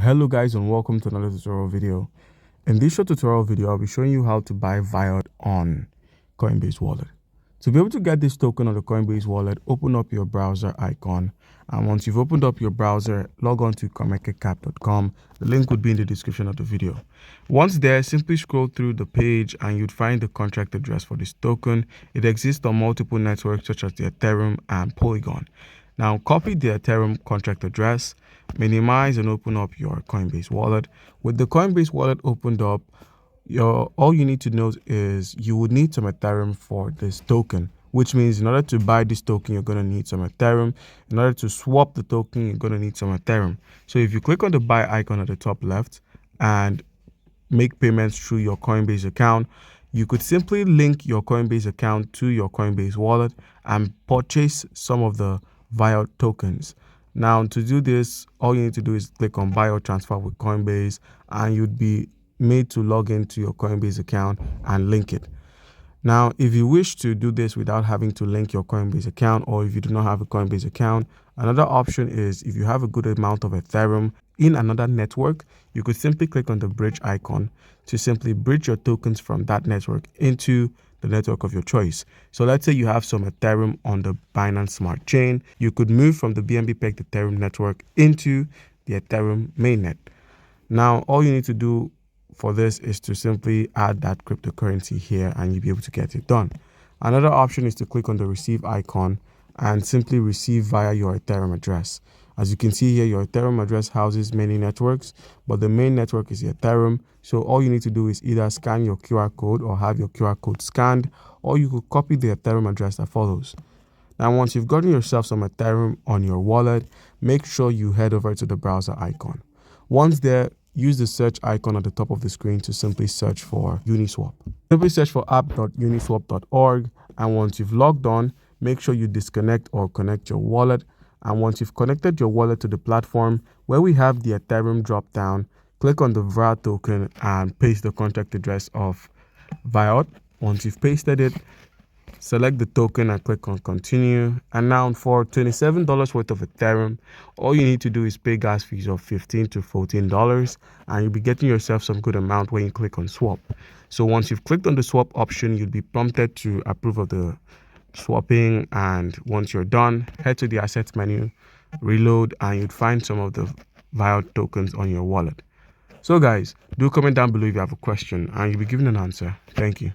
Hello guys, and welcome to another tutorial video. In this short tutorial video, I'll be showing you how to buy VAIOT on Coinbase Wallet. To be able to get this token on the Coinbase Wallet, open up your browser icon, and once you've opened up your browser, log on to coinmarketcap.com. The link would be in the description of the video. Once there, simply scroll through the page and you'd find the contract address for this token. It exists on multiple networks such as the Ethereum and Polygon. Now copy the Ethereum contract address, minimize and open up your Coinbase wallet. With the Coinbase wallet opened up, all you need to note is you would need some Ethereum for this token, which means in order to buy this token, you're going to need some Ethereum. In order to swap the token, you're going to need some Ethereum. So if you click on the buy icon at the top left and make payments through your Coinbase account, you could simply link your Coinbase account to your Coinbase wallet and purchase some of the VAIOT tokens. Now to do this, all you need to do is click on buy or transfer with Coinbase, and you'd be made to log into your Coinbase account and link it. Now, if you wish to do this without having to link your Coinbase account, or if you do not have a Coinbase account, another option is if you have a good amount of Ethereum in another network, you could simply click on the bridge icon to simply bridge your tokens from that network into the network of your choice. So let's say you have some Ethereum on the Binance Smart Chain. You could move from the BNB pegged Ethereum network into the Ethereum mainnet. Now, all you need to do for this is to simply add that cryptocurrency here and you'll be able to get it done. Another option is to click on the receive icon and simply receive via your Ethereum address. As you can see here, your Ethereum address houses many networks, but the main network is the Ethereum. So all you need to do is either scan your QR code or have your QR code scanned, or you could copy the Ethereum address that follows. Now, once you've gotten yourself some Ethereum on your wallet, make sure you head over to the browser icon. Once there, use the search icon at the top of the screen to simply search for Uniswap. Simply search for app.uniswap.org, and once you've logged on, make sure you disconnect or connect your wallet. And once you've connected your wallet to the platform, where we have the Ethereum drop down, click on the VAIOT token and paste the contract address of VAIOT. Once you've pasted it, select the token and click on continue. And now for $27 worth of Ethereum, all you need to do is pay gas fees of $15 to $14, and you'll be getting yourself some good amount when you click on swap. So once you've clicked on the swap option, you'll be prompted to approve of the swapping, and once you're done, head to the assets menu, reload, and you'd find some of the VAIOT tokens on your wallet. So guys, do comment down below if you have a question and you'll be given an answer. Thank you.